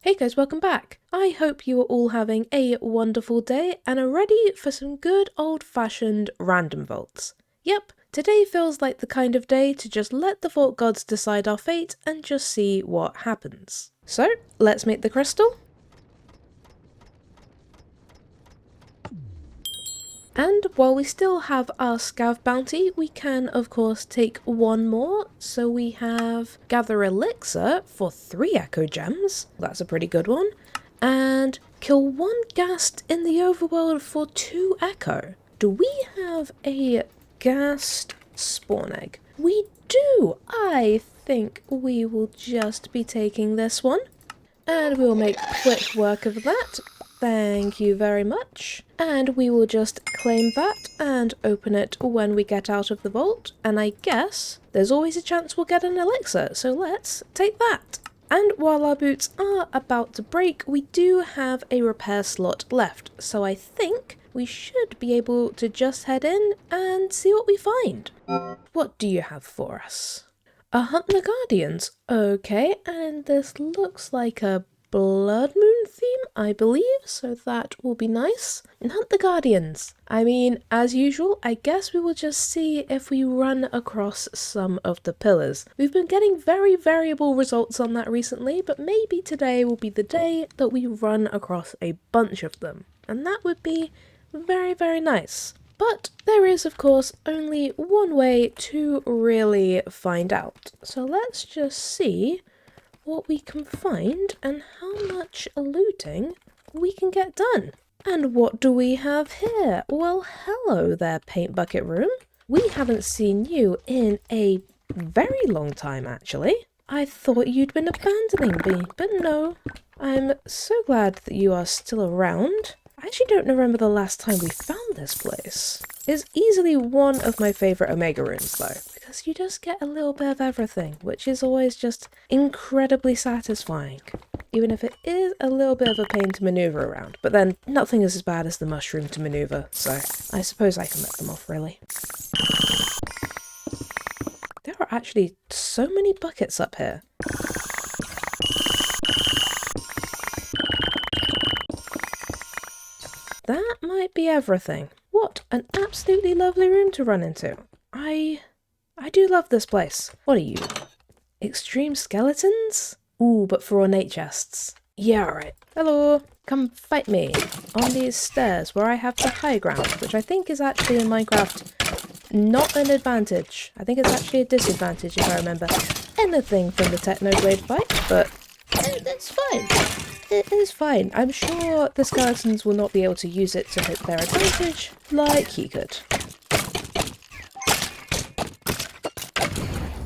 Hey guys, welcome back. I hope you are all having a wonderful day and are ready for some good old-fashioned random vaults. Yep, today feels like the kind of day to just let the vault gods decide our fate and just see what happens. So, let's make the crystal. And while we still have our scav bounty, we can of course take one more. So we have gather elixir for 3 echo gems. That's a pretty good one. And kill 1 ghast in the overworld for 2 echo. Do we have a ghast spawn egg? We do! I think we will just be taking this one. And we'll make quick work of that. Thank you very much. And we will just claim that and open it when we get out of the vault. And I guess there's always a chance we'll get an elixir, so let's take that. And while our boots are about to break, we do have a repair slot left. So I think we should be able to just head in and see what we find. What do you have for us? A Hunt the Guardians. Okay, and this looks like a Blood Moon theme, I believe, so that will be nice. And Hunt the Guardians. I mean, as usual, I guess we will just see if we run across some of the pillars. We've been getting very variable results on that recently, but maybe today will be the day that we run across a bunch of them. And that would be very, very nice. But there is, of course, only one way to really find out. So let's just see what we can find and how much looting we can get done. And what do we have here? Well, hello there, Paint Bucket Room. We haven't seen you in a very long time, actually. I thought you'd been abandoning me, but no. I'm so glad that you are still around. I actually don't remember the last time we found this place. It's easily one of my favourite Omega rooms though, because you just get a little bit of everything, which is always just incredibly satisfying. Even if it is a little bit of a pain to manoeuvre around, but then nothing is as bad as the mushroom to manoeuvre, so I suppose I can let them off really. There are actually so many buckets up here. That might be everything. What an absolutely lovely room to run into. I do love this place. What are you? Extreme skeletons? Ooh, but for ornate chests. Yeah, alright. Hello. Come fight me on these stairs where I have the high ground, which I think is actually in Minecraft not an advantage. I think it's actually a disadvantage if I remember anything from the Technoblade fight, but that's fine. It is fine. I'm sure the skeletons will not be able to use it to hit their advantage like he could.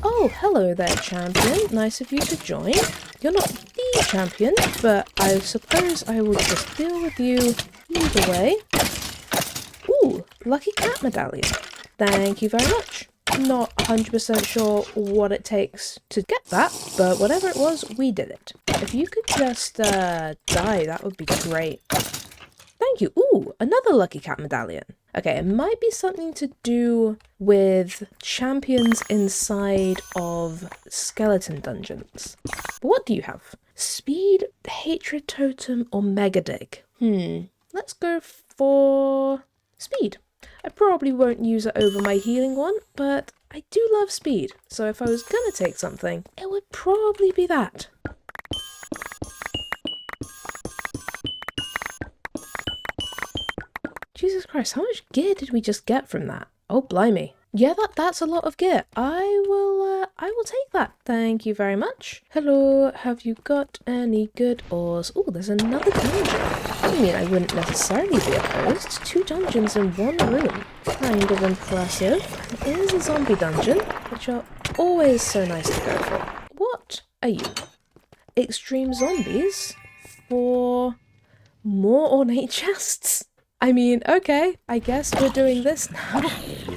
Oh, hello there, champion. Nice of you to join. You're not the champion, but I suppose I will just deal with you either way. Ooh, lucky cat medallion. Thank you very much. Not 100% sure what it takes to get that, but whatever it was, we did it. If you could just die, that would be great. Thank you. Ooh, another lucky cat medallion. Okay, it might be something to do with champions inside of skeleton dungeons. But what do you have? Speed, hatred totem, or mega dig? Let's go for speed. I probably won't use it over my healing one, but I do love speed. So if I was gonna take something, it would probably be that. Jesus Christ, how much gear did we just get from that? Oh, blimey. Yeah, that's a lot of gear. I will take that. Thank you very much. Hello, have you got any good ores? Oh, there's another dungeon. I mean, I wouldn't necessarily be opposed. 2 dungeons in 1 room. Kind of impressive. It is a zombie dungeon, which are always so nice to go for. What are you? Extreme zombies for more ornate chests? I mean, okay, I guess we're doing this now.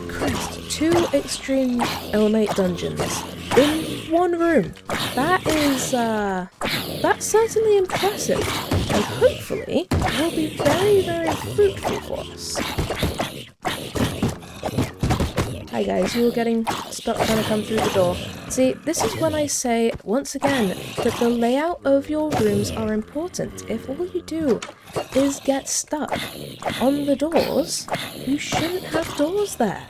Christ, 2 extreme ornate dungeons in 1 room. That is, that's certainly impressive. And hopefully will be very, very fruitful for us. Hi guys, you were getting stuck trying to come through the door. See, this is when I say, once again, that the layout of your rooms are important. If all you do is get stuck on the doors, you shouldn't have doors there.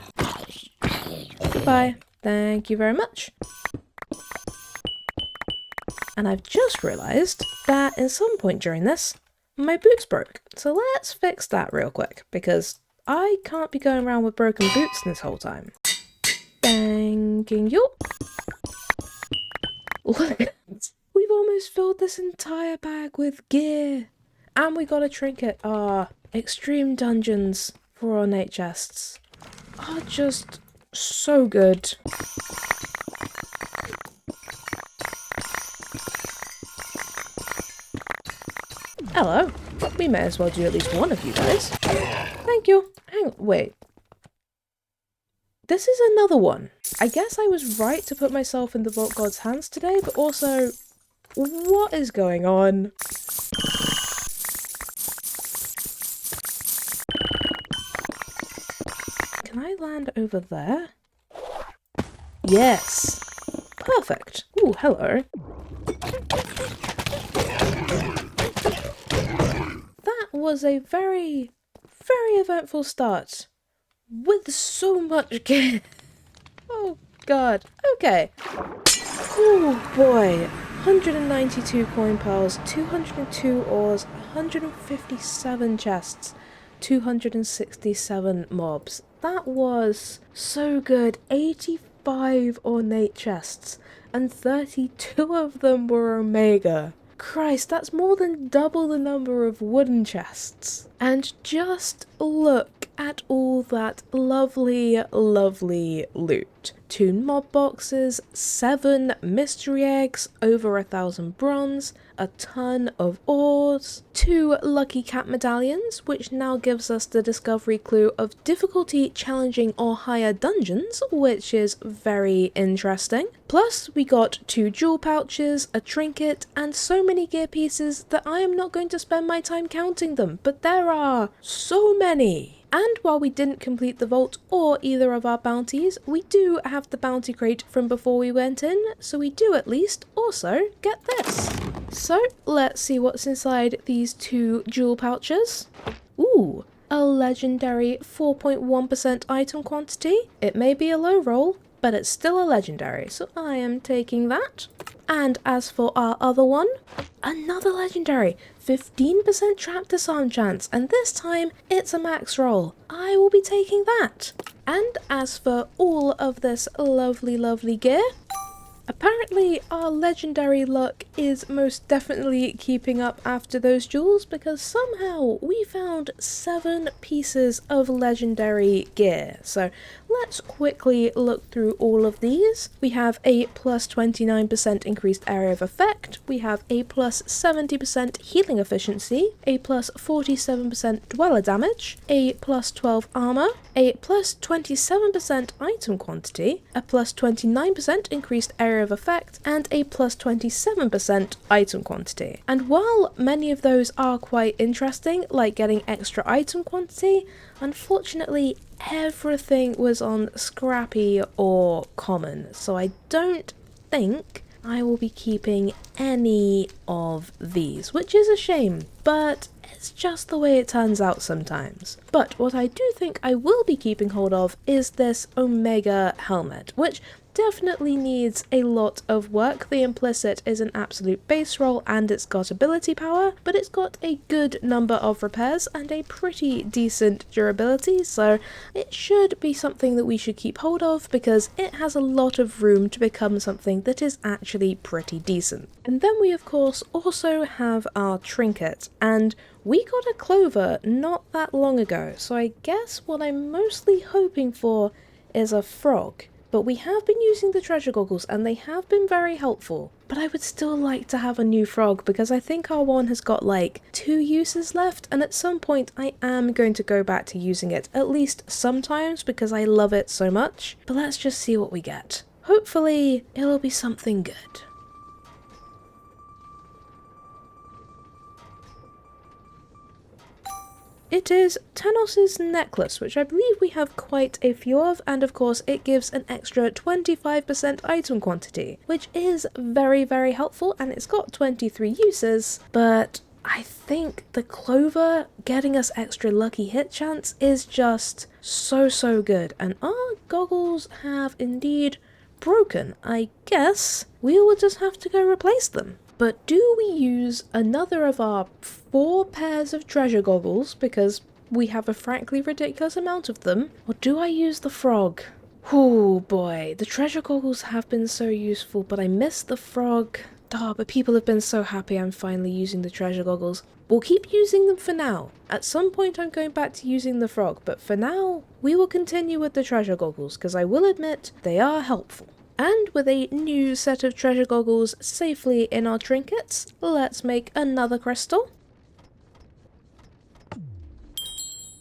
Goodbye. Thank you very much. And I've just realised that at some point during this, my boots broke. So let's fix that real quick, because I can't be going around with broken boots this whole time. Thanking you. Look, we've almost filled this entire bag with gear. And we got a trinket. Extreme dungeons for ornate chests are just so good. Hello. We may as well do at least one of you guys. Thank you. Hang on, wait. This is another one. I guess I was right to put myself in the Vault God's hands today, but also, what is going on? Can I land over there? Yes. Perfect. Ooh, hello. That was a very, very eventful start. With so much gear. Oh god. Okay. Oh boy. 192 coin piles, 202 ores, 157 chests, 267 mobs. That was so good. 85 ornate chests, and 32 of them were Omega. Christ, that's more than double the number of wooden chests. And just look at all that lovely, lovely loot. 2 mob boxes, 7 mystery eggs, over 1,000 bronze, a ton of ores, 2 lucky cat medallions, which now gives us the discovery clue of difficulty challenging or higher dungeons, which is very interesting. Plus, we got 2 jewel pouches, a trinket, and so many gear pieces that I am not going to spend my time counting them, but there are so many. And while we didn't complete the vault or either of our bounties, we do have the bounty crate from before we went in, so we do at least also get this. So let's see what's inside these 2 jewel pouches. Ooh, a legendary 4.1% item quantity. It may be a low roll, but it's still a legendary, so I am taking that. And as for our other one, another legendary, 15% trap disarm chance, and this time it's a max roll. I will be taking that. And as for all of this lovely, lovely gear, apparently our legendary luck is most definitely keeping up after those jewels, because somehow we found 7 pieces of legendary gear. So let's quickly look through all of these. We have a plus 29% increased area of effect, we have a plus 70% healing efficiency, a plus 47% dweller damage, a plus 12 armor, a plus 27% item quantity, a plus 29% increased area of effect, and a plus 27% item quantity. And while many of those are quite interesting, like getting extra item quantity, unfortunately everything was on scrappy or common, so I don't think I will be keeping any of these, which is a shame, but it's just the way it turns out sometimes. But what I do think I will be keeping hold of is this Omega helmet, which definitely needs a lot of work. The implicit is an absolute base roll and it's got ability power, but it's got a good number of repairs and a pretty decent durability, so it should be something that we should keep hold of because it has a lot of room to become something that is actually pretty decent. And then we of course also have our trinket, and we got a clover not that long ago, so I guess what I'm mostly hoping for is a frog. But we have been using the treasure goggles and they have been very helpful. But I would still like to have a new frog because I think our one has got like 2 uses left, and at some point I am going to go back to using it, at least sometimes, because I love it so much. But let's just see what we get. Hopefully it'll be something good. It is Tanos's necklace, which I believe we have quite a few of, and of course it gives an extra 25% item quantity, which is very, very helpful, and it's got 23 uses, but I think the clover getting us extra lucky hit chance is just so good, and our goggles have indeed broken. I guess we will just have to go replace them. But do we use another of our 4 pairs of treasure goggles, because we have a frankly ridiculous amount of them, or do I use the frog? Oh boy, the treasure goggles have been so useful, but I miss the frog. Oh, but people have been so happy I'm finally using the treasure goggles. We'll keep using them for now. At some point I'm going back to using the frog, but for now, we will continue with the treasure goggles, because I will admit, they are helpful. And with a new set of treasure goggles safely in our trinkets, let's make another crystal.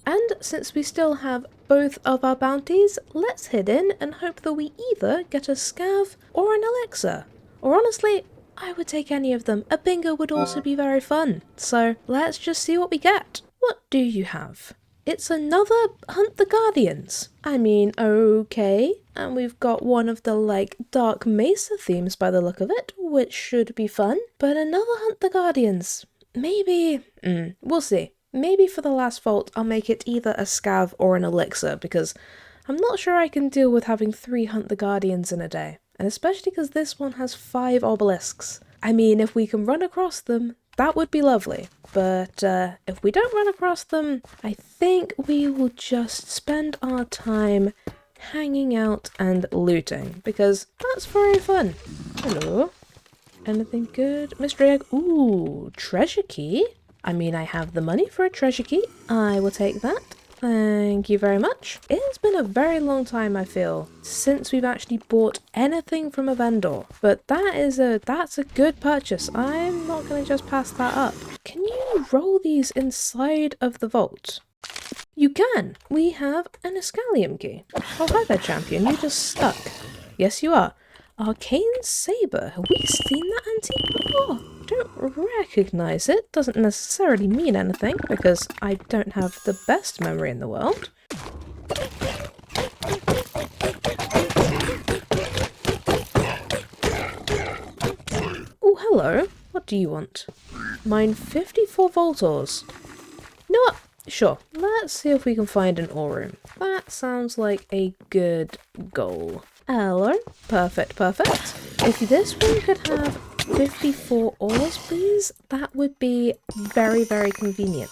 And since we still have both of our bounties, let's head in and hope that we either get a scav or an elixir. Or honestly, I would take any of them. A bingo would also be very fun. So let's just see what we get. What do you have? It's another Hunt the Guardians. I mean, okay. And we've got one of the, like, Dark Mesa themes by the look of it, which should be fun. But another Hunt the Guardians. Maybe... we'll see. Maybe for the last vault, I'll make it either a scav or an elixir, because I'm not sure I can deal with having 3 Hunt the Guardians in a day. And especially because this one has 5 obelisks. I mean, if we can run across them, that would be lovely. But if we don't run across them, I think we will just spend our time hanging out and looting, because that's very fun. Hello. Anything good? Mystery egg. Ooh, treasure key. I mean, I have the money for a treasure key. I will take that. Thank you very much. It's been a very long time, I feel, since we've actually bought anything from a vendor. But that's a good purchase. I'm not going to just pass that up. Can you roll these inside of the vault? You can. We have an Escalium key. Oh, hi there, champion. You're just stuck. Yes, you are. Arcane Saber. Have we seen that antique before? Don't recognise it. Doesn't necessarily mean anything, because I don't have the best memory in the world. Oh, hello. What do you want? Mine 54 volt ores. You know what? Sure. Let's see if we can find an ore room. That sounds like a good goal. Hello. Perfect, perfect. If this one could have 54 ores, please, that would be very, very convenient.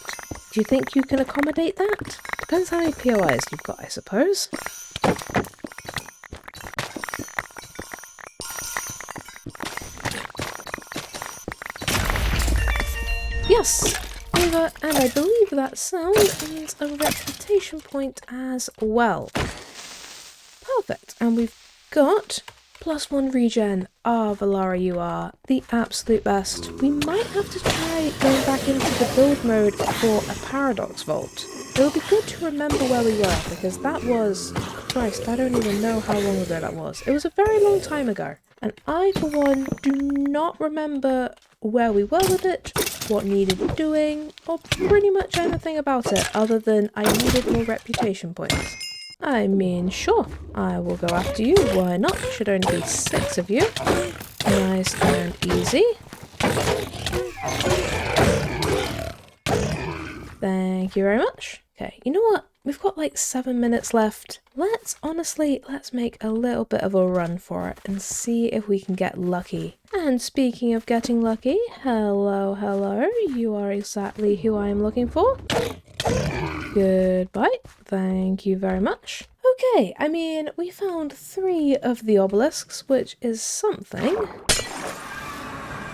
Do you think you can accommodate that? Depends how many POIs you've got, I suppose. Yes! Over, and I believe that sound means a reputation point as well. Perfect, and we've got +1 regen. Ah, Valara, you are the absolute best. We might have to try going back into the build mode for a Paradox Vault. It would be good to remember where we were, because that was... Christ, I don't even know how long ago that was. It was a very long time ago. And I, for one, do not remember where we were with it, what needed doing, or pretty much anything about it, other than I needed more reputation points. I mean, sure, I will go after you, why not? Should only be 6 of you. Nice and easy. Thank you very much. Okay, you know what? We've got like 7 minutes left. Let's make a little bit of a run for it and see if we can get lucky. And speaking of getting lucky, hello, hello. You are exactly who I am looking for. Goodbye. Thank you very much. Okay, I mean, we found 3 of the obelisks, which is something.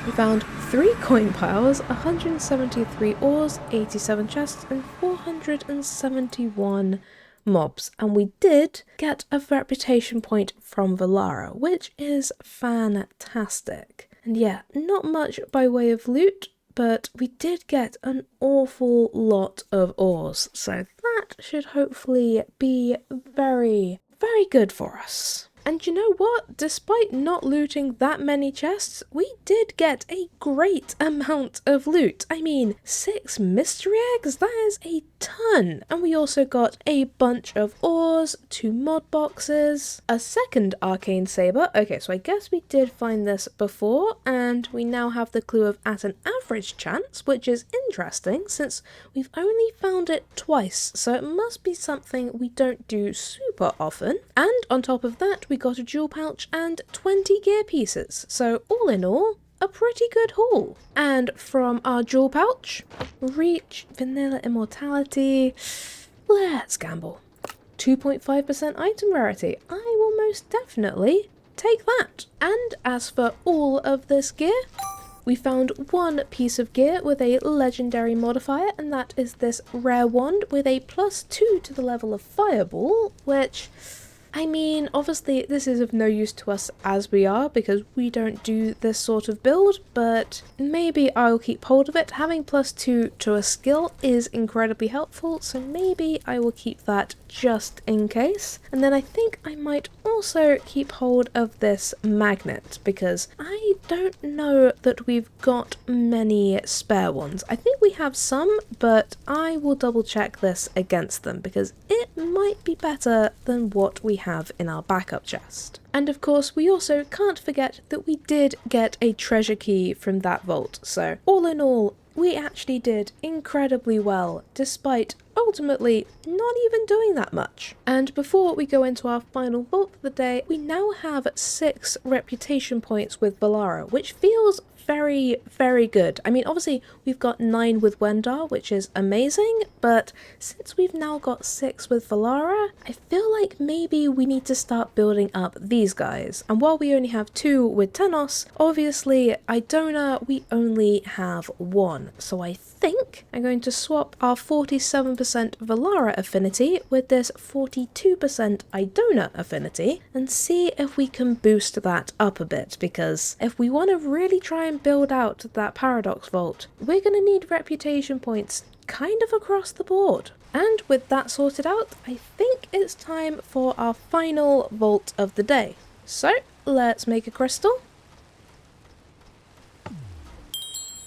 We found 3 coin piles, 173 ores, 87 chests, and 471 mobs. And we did get a reputation point from Valara, which is fantastic. And yeah, not much by way of loot, but we did get an awful lot of ores, so that should hopefully be very, very good for us. And you know what? Despite not looting that many chests, we did get a great amount of loot. I mean, 6 mystery eggs? That is a ton. And we also got a bunch of ores, 2 mod boxes, a second arcane saber. Okay, so I guess we did find this before, and we now have the clue of at an average chance, which is interesting since we've only found it twice, so it must be something we don't do super often. And on top of that, we got a jewel pouch and 20 gear pieces. So all in all, a pretty good haul. And from our jewel pouch, reach vanilla immortality. Let's gamble. 2.5% item rarity. I will most definitely take that. And as for all of this gear, we found one piece of gear with a legendary modifier, and that is this rare wand with a +2 to the level of fireball, which, I mean, obviously this is of no use to us as we are because we don't do this sort of build, but maybe I'll keep hold of it. Having +2 to a skill is incredibly helpful, so maybe I will keep that just in case. And then I think I might also keep hold of this magnet because I don't know that we've got many spare ones. I think we have some, but I will double check this against them because it might be better than what we have in our backup chest. And of course, we also can't forget that we did get a treasure key from that vault. So all in all, we actually did incredibly well, despite ultimately not even doing that much. And before we go into our final vault for the day, we now have 6 reputation points with Valara, which feels very, very good. I mean, obviously we've got 9 with Wendar, which is amazing, but since we've now got 6 with Valara, I feel like maybe we need to start building up these guys. And while we only have 2 with Tenos, obviously Idona we only have 1. So I think I'm going to swap our 47% Valara affinity with this 42% Idona affinity and see if we can boost that up a bit, because if we want to really try and build out that Paradox Vault, we're going to need reputation points kind of across the board. And with that sorted out, I think it's time for our final vault of the day. So let's make a crystal.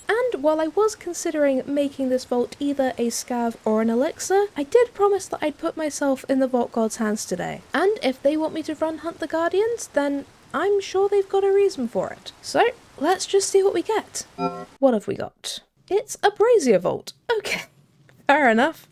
And while I was considering making this vault either a scav or an elixir, I did promise that I'd put myself in the Vault God's hands today. And if they want me to run Hunt the Guardians, then I'm sure they've got a reason for it. So let's just see what we get. What have we got? It's a Brazier Vault. Okay, fair enough.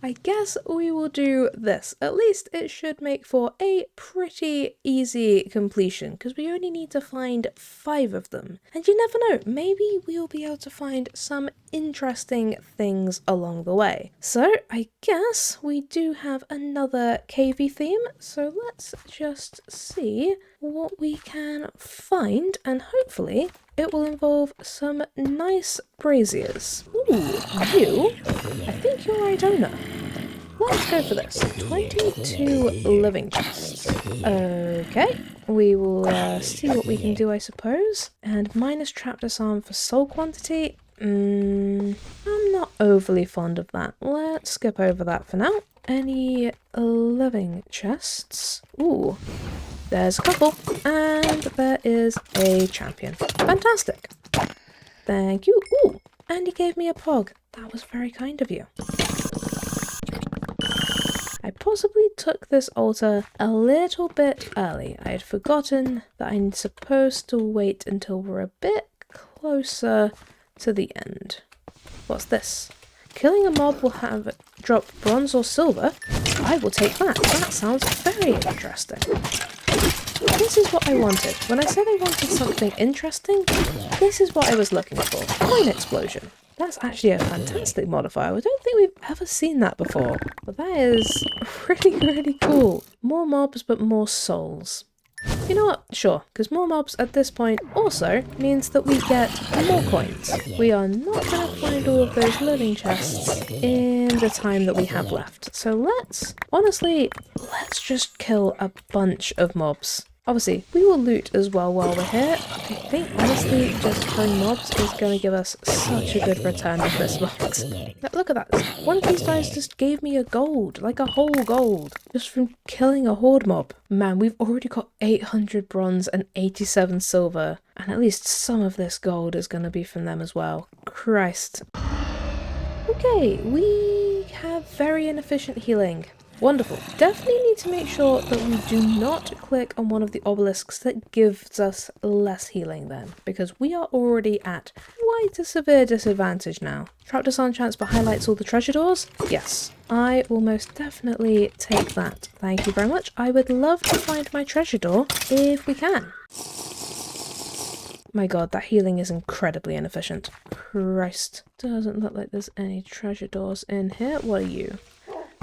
I guess we will do this. At least it should make for a pretty easy completion because we only need to find 5 of them. And you never know, maybe we'll be able to find some interesting things along the way. So I guess we do have another cavey theme. So let's just see what we can find, and hopefully it will involve some nice braziers. Ooh, you? I think you're Idona. Let's go for this. 22 living chests. Okay, we will see what we can do, I suppose. And minus trap disarm for soul quantity. I'm not overly fond of that. Let's skip over that for now. Any living chests? Ooh, there's a couple. And there is a champion. Fantastic. Thank you. Ooh, and he gave me a pog. That was very kind of you. I possibly took this altar a little bit early. I had forgotten that I'm supposed to wait until we're a bit closer to the end. What's this? Killing a mob will have drop bronze or silver. I will take that. That sounds very interesting. This is what I wanted. When I said I wanted something interesting, this is what I was looking for. Coin explosion. That's actually a fantastic modifier. I don't think we've ever seen that before. But that is really, really cool. More mobs, but more souls. You know what? Sure, because more mobs at this point also means that we get more coins. We are not going to find all of those living chests in the time that we have left. So let's just kill a bunch of mobs. Obviously, we will loot as well while we're here. I think, honestly, just throwing mobs is going to give us such a good return on this box. Look at that. One of these guys just gave me a gold, like a whole gold, just from killing a horde mob. Man, we've already got 800 bronze and 87 silver, and at least some of this gold is going to be from them as well. Christ. Okay, we have very inefficient healing. Wonderful. Definitely need to make sure that we do not click on one of the obelisks that gives us less healing then, because we are already at quite a severe disadvantage now. Trap disarm chance but highlights all the treasure doors? Yes. I will most definitely take that. Thank you very much. I would love to find my treasure door if we can. My god, that healing is incredibly inefficient. Christ. Doesn't look like there's any treasure doors in here. What are you?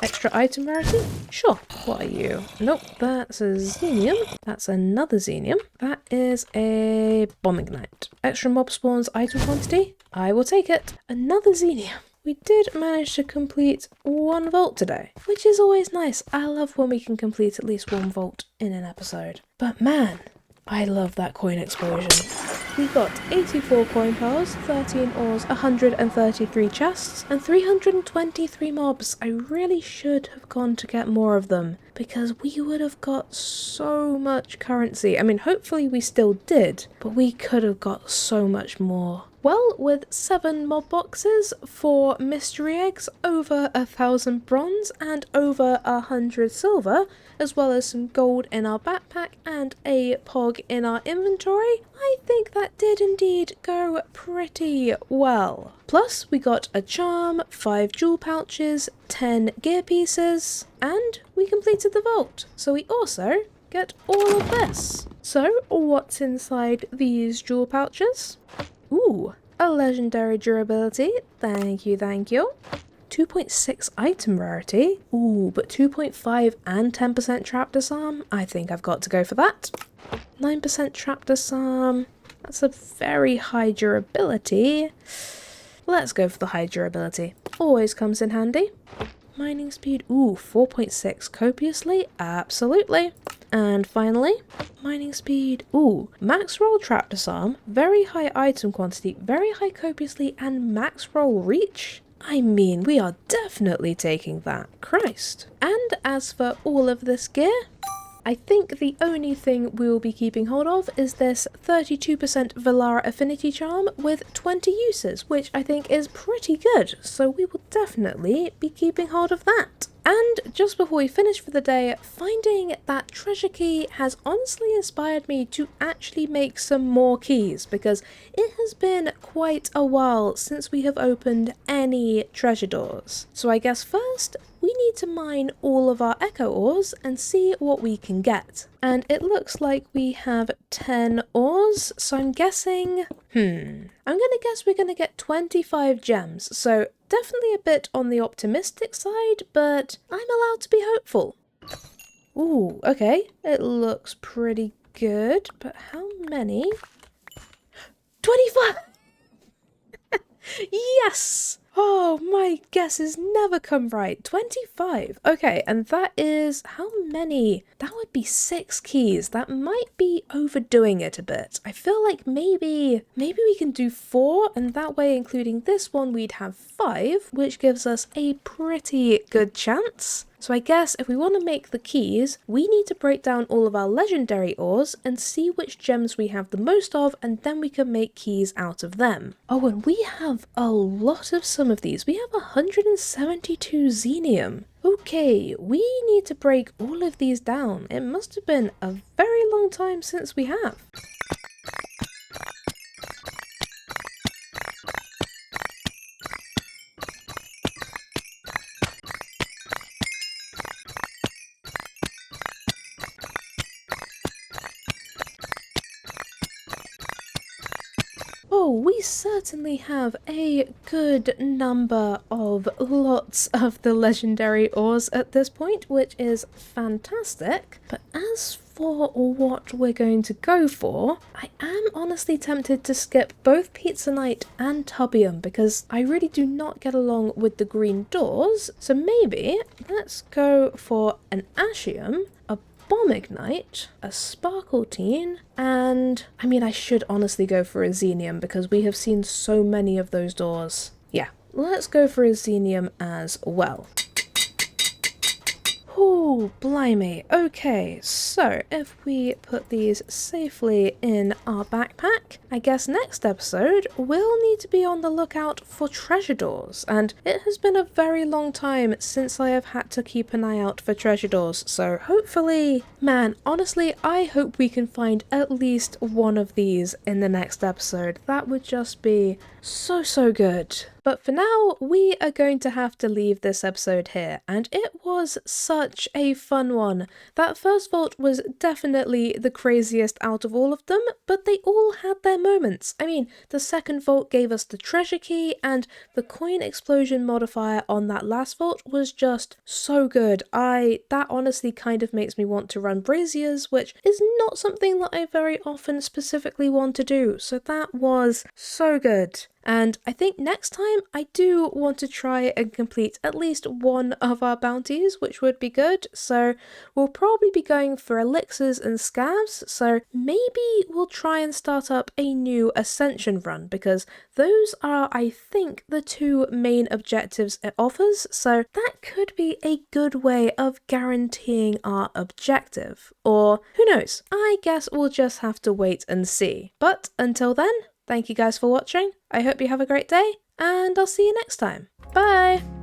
Extra item rarity? Sure. What are you? Nope, that's a xenium. That's another xenium. That is a bomb ignite. Extra mob spawns item quantity? I will take it. Another xenium. We did manage to complete 1 vault today, which is always nice. I love when we can complete at least 1 vault in an episode. But man, I love that coin explosion. We got 84 coin piles, 13 ores, 133 chests, and 323 mobs. I really should have gone to get more of them, because we would have got so much currency. I mean, hopefully we still did, but we could have got so much more. Well, with 7 mob boxes, 4 mystery eggs, over 1,000 bronze, and over 100 silver, as well as some gold in our backpack and a pog in our inventory, I think that did indeed go pretty well. Plus, we got a charm, 5 jewel pouches, 10 gear pieces, and we completed the vault. So we also get all of this. So, what's inside these jewel pouches? Ooh, a legendary durability. Thank you, thank you. 2.6 item rarity. Ooh, but 2.5 and 10% trap disarm. I think I've got to go for that. 9% trap disarm. That's a very high durability. Let's go for the high durability. Always comes in handy. Mining speed. Ooh, 4.6 copiously. Absolutely. And finally, mining speed. Ooh, max roll trap disarm, very high item quantity, very high copiously, and max roll reach. I mean, we are definitely taking that. Christ. And as for all of this gear, I think the only thing we will be keeping hold of is this 32% Velara affinity charm with 20 uses, which I think is pretty good, so we will definitely be keeping hold of that. And just before we finish for the day, finding that treasure key has honestly inspired me to actually make some more keys, because it has been quite a while since we have opened any treasure doors. So I guess first, we need to mine all of our echo ores and see what we can get. And it looks like we have 10 ores, so I'm guessing, I'm gonna guess we're gonna get 25 gems, so definitely a bit on the optimistic side, but I'm allowed to be hopeful. Ooh, okay, it looks pretty good, but how many? 25! Yes! Oh, my guesses never come right. 25. Okay, and that is how many? That would be 6 keys. That might be overdoing it a bit. I feel like maybe we can do 4, and that way, including this one, we'd have 5, which gives us a pretty good chance. So I guess if we want to make the keys, we need to break down all of our legendary ores and see which gems we have the most of, and then we can make keys out of them. Oh, and we have a lot of some of these. We have 172 xenium. Okay, we need to break all of these down. It must have been a very long time since we have. Oh, we certainly have a good number of lots of the legendary ores at this point, which is fantastic. But as for what we're going to go for, I am honestly tempted to skip both Pizzanite and Tubium because I really do not get along with the green doors. So maybe let's go for an Ashium, a Bomb Ignite, a Sparkletine, and I mean, I should honestly go for a Xenium because we have seen so many of those doors. Yeah, let's go for a Xenium as well. Oh, blimey. Okay, so if we put these safely in our backpack, I guess next episode we'll need to be on the lookout for treasure doors, and it has been a very long time since I have had to keep an eye out for treasure doors, so hopefully, man, honestly, I hope we can find at least one of these in the next episode. That would just be so good. But for now, we are going to have to leave this episode here, and it was such a fun one. That first vault was definitely the craziest out of all of them, but they all had their moments. I mean, the second vault gave us the treasure key, and the coin explosion modifier on that last vault was just so good. That honestly kind of makes me want to run braziers, which is not something that I very often specifically want to do, so that was so good. And I think next time I do want to try and complete at least one of our bounties, which would be good. So we'll probably be going for elixirs and scavs. So maybe we'll try and start up a new ascension run because those are, I think, the two main objectives it offers. So that could be a good way of guaranteeing our objective. Or who knows? I guess we'll just have to wait and see. But until then, thank you guys for watching. I hope you have a great day, and I'll see you next time. Bye!